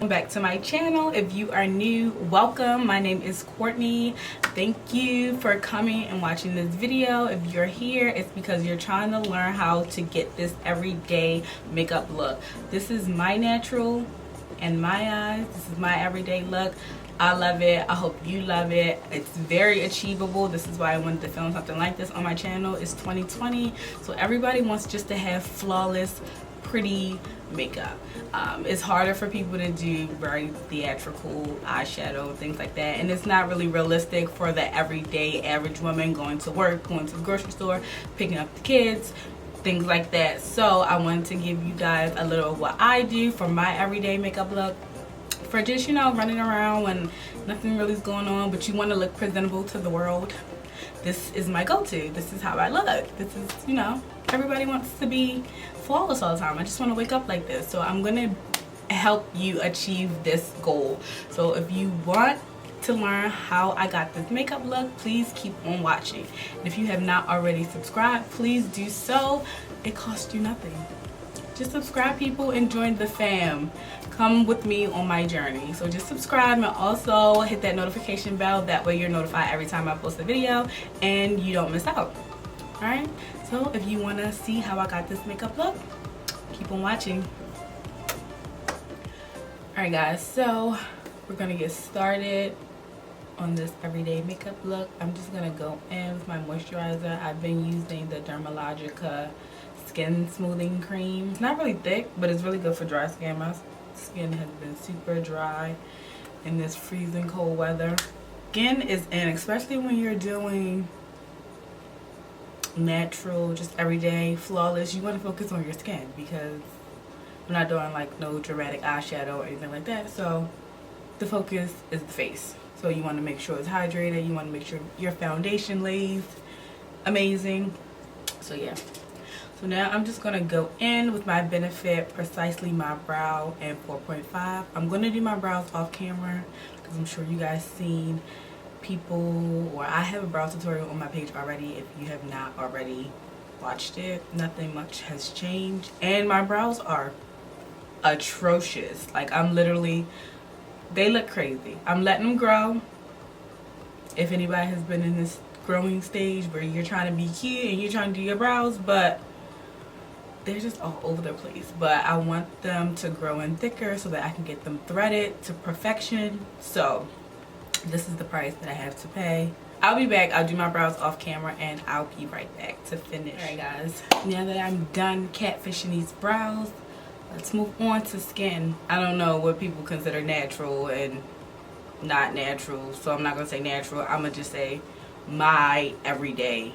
Back to my channel. If you are new, welcome. My name is Courtney. Thank you for coming and watching this video. If you're here, it's because you're trying to learn how to get this everyday makeup look. This is my natural in my eyes. This is my everyday look. I love it. I hope you love it. It's very achievable. This is why I wanted to film something like this on my channel. It's 2020, so everybody wants just to have flawless, pretty makeup. It's harder for people to do very theatrical eyeshadow, things like that, and it's not really realistic for the everyday average woman going to work, going to the grocery store, picking up the kids, things like that. So I wanted to give you guys a little of what I do for my everyday makeup look, for just, you know, running around when nothing really is going on but you want to look presentable to the world. This is my go-to. This is how I look. This is, you know, everybody wants to be flawless all the time. I just want to wake up like this. So I'm gonna help you achieve this goal. So if you want to learn how I got this makeup look, please keep on watching. And if you have not already subscribed, please do so. It costs you nothing. Just subscribe, people, and join the fam. Come with me on my journey. So just subscribe and also hit that notification bell. That way you're notified every time I post a video and you don't miss out. Alright, so if you want to see how I got this makeup look, keep on watching. Alright guys, so we're going to get started on this everyday makeup look. I'm just going to go in with my moisturizer. I've been using the Dermalogica skin smoothing cream. It's not really thick, but it's really good for dry skin. My skin has been super dry in this freezing cold weather. Skin is in, especially when you're doing natural, just everyday, flawless, you want to focus on your skin, because I'm not doing like no dramatic eyeshadow or anything like that. So the focus is the face. So you want to make sure it's hydrated. You want to make sure your foundation lays amazing. So yeah. So now I'm just going to go in with my Benefit Precisely My Brow in 4.5. I'm going to do my brows off camera because I'm sure you guys seen people, or I have a brow tutorial on my page already. If you have not already watched it, nothing much has changed. And my brows are atrocious. Like, I'm literally, they look crazy. I'm letting them grow. If anybody has been in this growing stage where you're trying to be cute and you're trying to do your brows, but they're just all over the place. But I want them to grow in thicker so that I can get them threaded to perfection. So this is the price that I have to pay. I'll be back. I'll do my brows off camera and I'll be right back to finish. Alright guys, now that I'm done catfishing these brows, let's move on to skin. I don't know what people consider natural and not natural, so I'm not gonna say natural. I'm gonna just say my everyday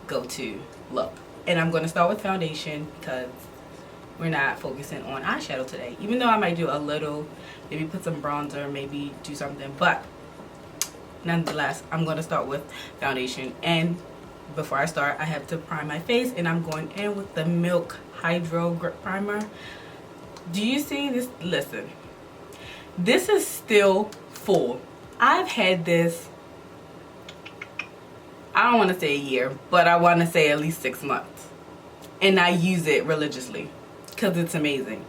go-to look. And I'm going to start with foundation because we're not focusing on eyeshadow today. Even though I might do a little, maybe put some bronzer, maybe do something. But nonetheless, I'm going to start with foundation. And before I start, I have to prime my face. And I'm going in with the Milk Hydro Grip Primer. Do you see this? Listen. This is still full. I've had this, I don't want to say a year, but I want to say at least 6 months. And I use it religiously because it's amazing.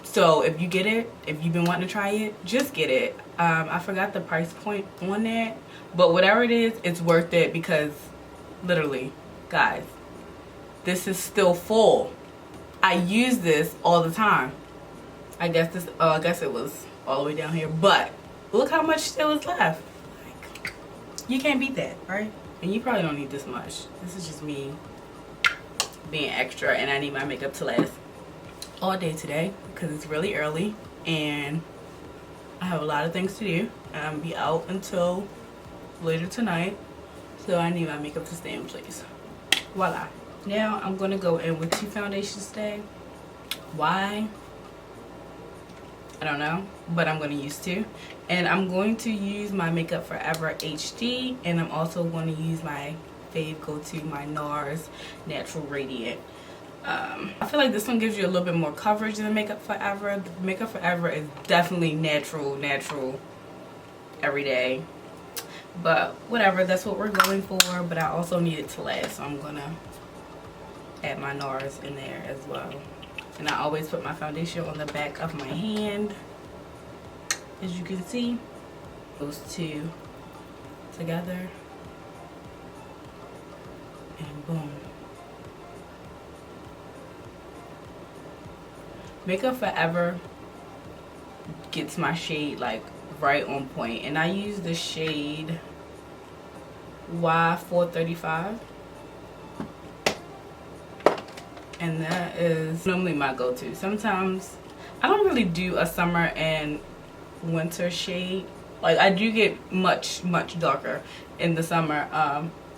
So if you get it, if you've been wanting to try it, just get it. I forgot the price point on that, but whatever it is, it's worth it because literally, guys, this is still full. I use this all the time. I guess this, I guess it was all the way down here, but look how much still is left. Like, you can't beat that, right? And you probably don't need this much. This is just me being extra, and I need my makeup to last all day today because it's really early and I have a lot of things to do. I'm gonna be out until later tonight, so I need my makeup to stay in place. Voila. Now I'm gonna go in with 2 foundations today. Why? I don't know, but I'm going to use 2. And I'm going to use my Makeup Forever HD, and I'm also going to use my fave go-to, my NARS Natural Radiant. I feel like this one gives you a little bit more coverage than the Makeup Forever. The Makeup Forever is definitely natural everyday. But whatever, that's what we're going for. But I also need it to last, so I'm going to add my NARS in there as well. And I always put my foundation on the back of my hand As you can see, those two together, and boom. Makeup Forever gets my shade like right on point, and I use the shade Y435, and that is normally my go-to. Sometimes I don't really do a summer and winter shade. Like, I do get much darker in the summer.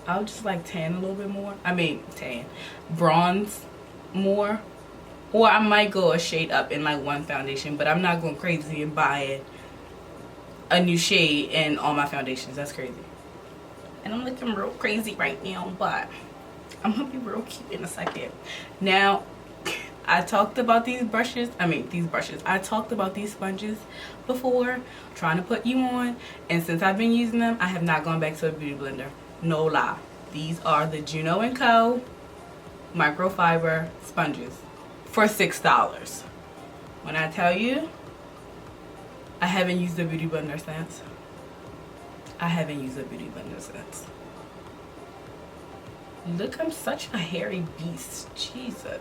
I'll just like tan a little bit more. I mean tan, bronze more, or I might go a shade up in like one foundation, but I'm not going crazy and buying a new shade in all my foundations. That's crazy. And I'm looking real crazy right now, but I'm gonna be real cute in a second. Now, I talked about these brushes. I talked about these sponges before, trying to put you on, and since I've been using them, I have not gone back to a beauty blender. No lie. These are the Juno & Co. microfiber sponges for $6. When I tell you, I haven't used a beauty blender since. Look, I'm such a hairy beast. Jesus.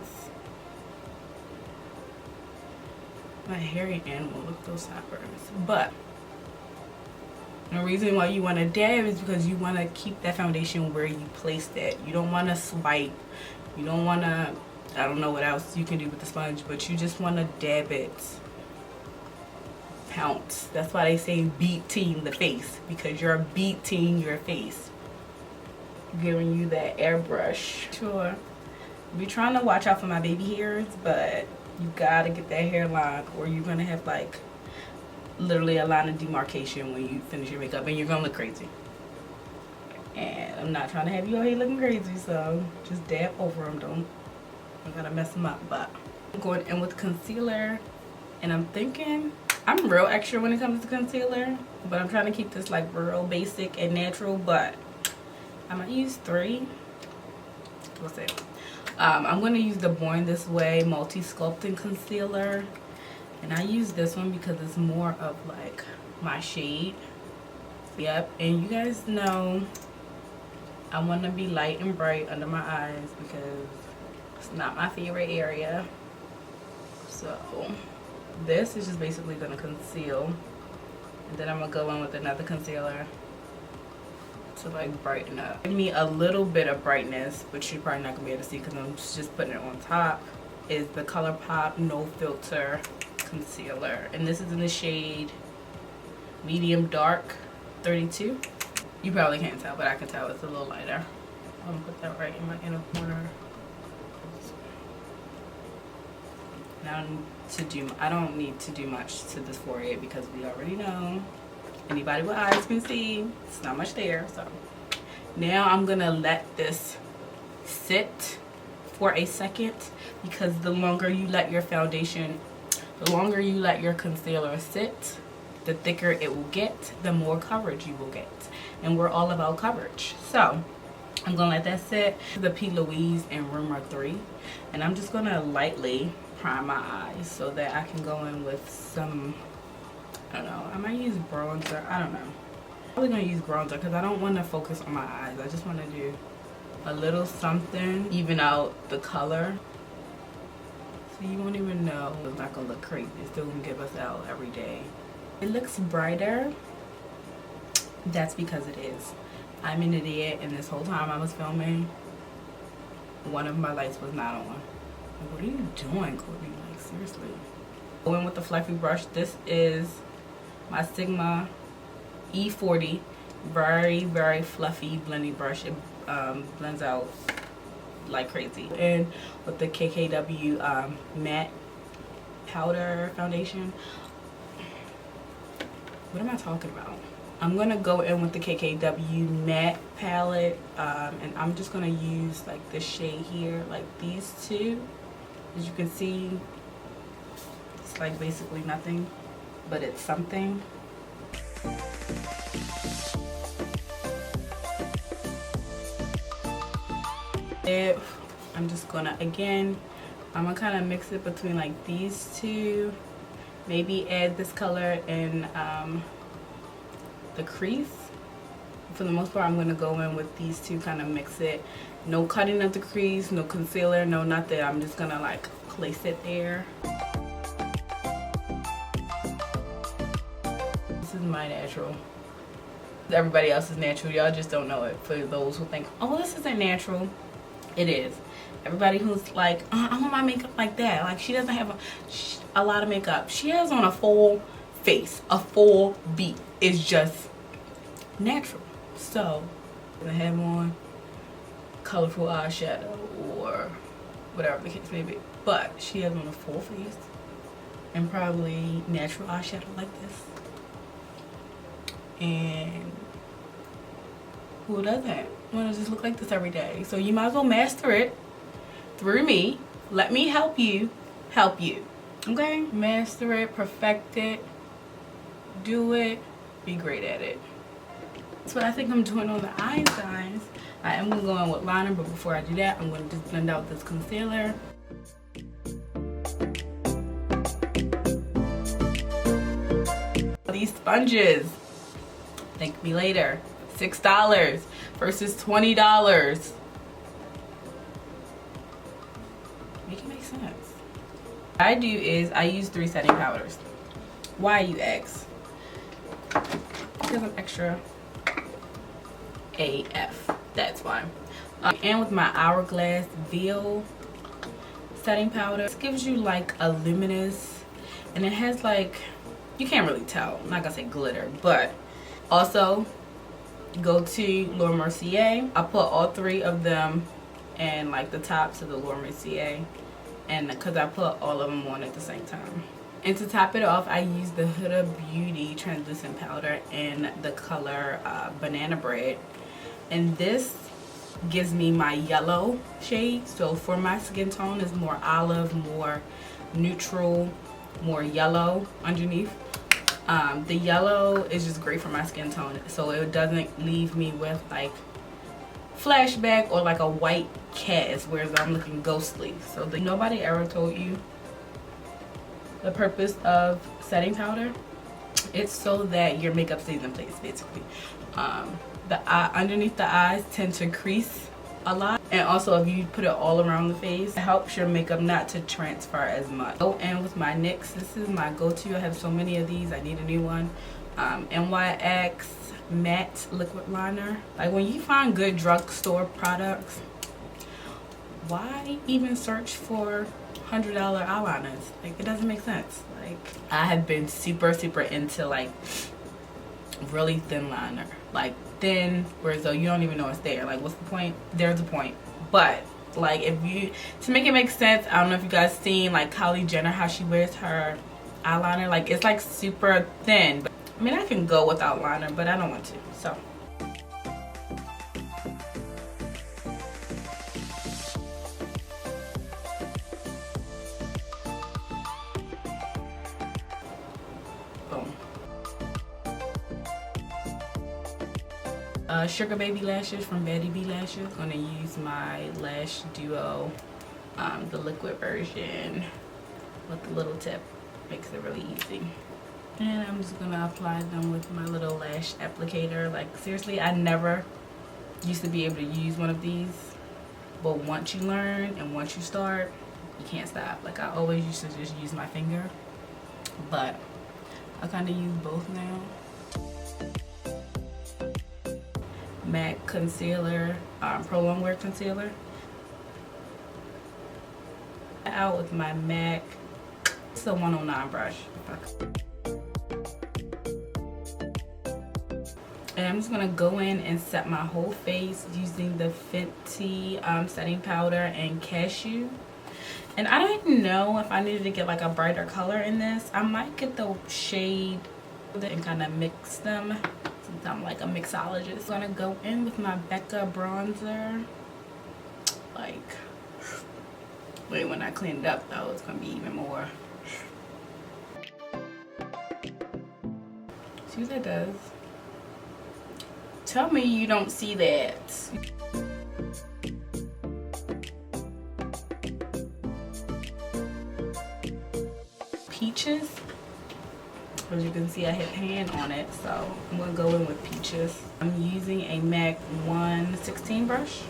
My hairy animal. Look at those sideburns. But the reason why you want to dab is because you want to keep that foundation where you placed it. You don't want to swipe. You don't want to, I don't know what else you can do with the sponge, but you just want to dab it. Pounce. That's why they say beating the face, because you're beating your face. Giving you that airbrush. Sure. Be trying to watch out for my baby hairs, but you gotta get that hairline, or you're gonna have like literally a line of demarcation when you finish your makeup, and you're gonna look crazy. And I'm not trying to have you out here looking crazy, so just dab over them. I'm gonna mess them up. But I'm going in with concealer, and I'm thinking I'm real extra when it comes to concealer, but I'm trying to keep this like real basic and natural. But I'm gonna use 3. What's it? I'm gonna use the Born This Way Multi Sculpting Concealer, and I use this one because it's more of like my shade. Yep, and you guys know I want to be light and bright under my eyes because it's not my favorite area. So this is just basically gonna conceal, and then I'm gonna go in with another concealer to like brighten up. Give me a little bit of brightness, which you're probably not gonna be able to see because I'm just putting it on top, is the ColourPop No Filter Concealer, and this is in the shade Medium Dark 32. You probably can't tell, but I can tell it's a little lighter. I'm gonna put that right in my inner corner. Now I don't need to do much to this forehead because we already know, anybody with eyes can see it's not much there. So now I'm gonna let this sit for a second, because the longer you let your concealer sit, the thicker it will get, the more coverage you will get, and we're all about coverage. So I'm gonna let that sit. The P. Louise in Rumor 3, and I'm just gonna lightly prime my eyes so that I can go in with some, I don't know, I might use bronzer. I don't know. I'm probably gonna use bronzer because I don't want to focus on my eyes. I just want to do a little something, even out the color, so you won't even know. It's not gonna look crazy. It's still gonna give us out every day. It looks brighter. That's because it is. I'm an idiot, and this whole time I was filming, one of my lights was not on. Like, what are you doing, Courtney? Like, seriously. Go in with the fluffy brush. This is my Sigma E40. Very fluffy blending brush. It blends out like crazy. And with the KKW matte powder foundation. What am I talking about? I'm gonna go in with the KKW matte palette, and I'm just gonna use like this shade here, like these two. As you can see, it's like basically nothing, but it's something. I'm just gonna, again, I'm gonna kind of mix it between like these two Maybe add this color in the crease. For the most part, I'm going to go in with these two, kind of mix it. No cutting of the crease, no concealer, no nothing. I'm just going to like place it there. This is my natural. Everybody else is natural. Y'all just don't know it. For those who think, oh, this isn't natural, it is. Everybody who's like, I want my makeup like that. Like, she doesn't have a lot of makeup. She has on a full face, a full beat. It's just natural. So, I have on colorful eyeshadow or whatever the case may be. But she has on a full face and probably natural eyeshadow like this. And who doesn't want to just look like this every day? So you might as well master it through me. Let me help you help you. Okay? Master it, perfect it, do it, be great at it. That's what I think I'm doing on the eye sides. I am going to go in with liner, but before I do that, I'm going to just blend out this concealer. These sponges, thank me later. $6 versus $20. Make it make sense. What I do is I use 3 setting powders. Why, you ask? Because I'm extra AF. That's why. And with my Hourglass Veil setting powder, it gives you like a luminous, and it has like, you can't really tell. I'm not gonna say glitter, but also go to Laura Mercier. I put all 3 of them and like the tops of the Laura Mercier, and because I put all of them on at the same time. And to top it off, I use the Huda Beauty translucent powder in the color Banana Bread, and this gives me my yellow shade. So for my skin tone, is more olive, more neutral, more yellow underneath. The yellow is just great for my skin tone, so it doesn't leave me with like flashback or like a white cast where I'm looking ghostly. So nobody ever told you the purpose of setting powder. It's so that your makeup stays in place, basically. Underneath the eyes tend to crease a lot, and also if you put it all around the face, it helps your makeup not to transfer as much. Go in with my NYX. This is my go-to. I have so many of these. I need a new one. NYX matte liquid liner. Like, when you find good drugstore products, why even search for $100 eyeliners? Like, it doesn't make sense. Like, I have been super into like really thin liner, like thin whereas though you don't even know it's there. Like, what's the point? There's a point. But like, if you, to make it make sense, I don't know if you guys seen like Kylie Jenner, how she wears her eyeliner. Like, it's like super thin. But, I mean, I can go without liner, but I don't want to. So Sugar Baby lashes from Betty B Lashes. Gonna use my lash duo, the liquid version with the little tip. Makes it really easy. And I'm just gonna apply them with my little lash applicator. Like, seriously, I never used to be able to use one of these, but once you learn and once you start, you can't stop. Like, I always used to just use my finger, but I kind of use both now. MAC concealer, Prolong Wear concealer. Out with my MAC, it's a 109 brush. And I'm just gonna go in and set my whole face using the Fenty setting powder and Cashew. And I don't know if I needed to get like a brighter color in this. I might get the shade and kind of mix them. I'm like a mixologist. I'm gonna go in with my Becca bronzer. Like, wait, when I clean it up though, it's gonna be even more. See what that does? Tell me you don't see that. Peaches. As you can see, I hit pan on it, so I'm going to go in with peaches. I'm using a MAC 116 brush.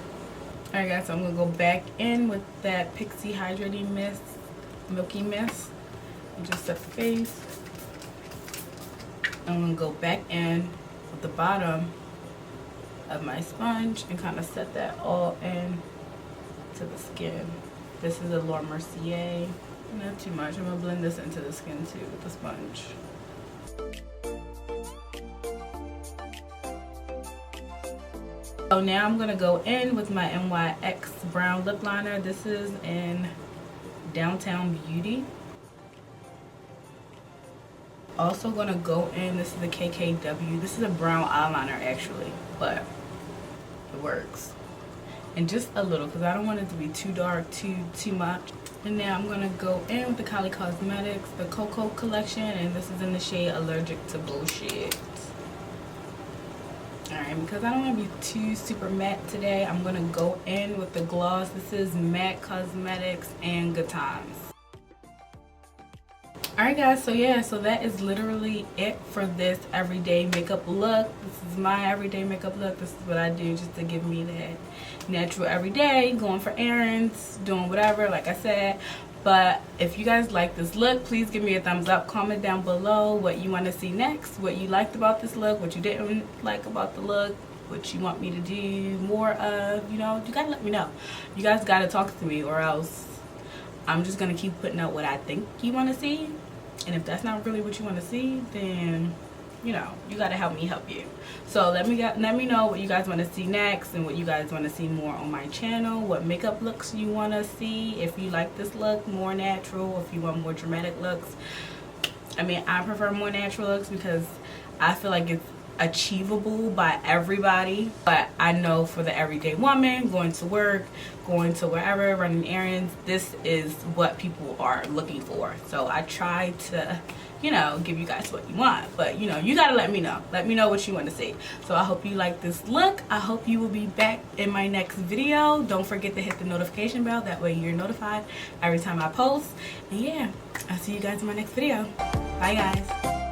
Alright guys, so I'm going to go back in with that Pixie Hydrating Mist, Milky Mist, and just set the face. I'm going to go back in with the bottom of my sponge and kind of set that all in to the skin. This is a Laura Mercier. Not too much. I'm going to blend this into the skin too with the sponge. So now I'm going to go in with my NYX brown lip liner. This is in Downtown Beauty. Also going to go in, this is the KKW. This is a brown eyeliner actually, but it works. And just a little, because I don't want it to be too dark, too much. And now I'm going to go in with the Kylie Cosmetics, the Cocoa collection, and this is in the shade Allergic to Bullshit. Alright, because I don't want to be too super matte today, I'm going to go in with the gloss. This is MAC Cosmetics and Good Times. Alright guys, so yeah, so that is literally it for this everyday makeup look. This is my everyday makeup look. This is what I do just to give me that natural everyday, going for errands, doing whatever, like I said. But if you guys like this look, please give me a thumbs up. Comment down below what you want to see next, what you liked about this look, what you didn't like about the look, what you want me to do more of. You know, you gotta let me know. You guys gotta talk to me, or else I'm just gonna keep putting out what I think you want to see. And if that's not really what you want to see, then you know, you gotta help me help you. So let me know what you guys want to see next, and what you guys want to see more on my channel, what makeup looks you want to see. If you like this look more natural, if you want more dramatic looks. I mean, I prefer more natural looks because I feel like it's achievable by everybody, but I know for the everyday woman going to work, going to wherever, running errands, this is what people are looking for. So I try to, you know, give you guys what you want, but you know, you gotta let me know what you want to see. So I hope you like this look. I hope you will be back in my next video. Don't forget to hit the notification bell, that way you're notified every time I post. And yeah, I'll see you guys in my next video. Bye guys.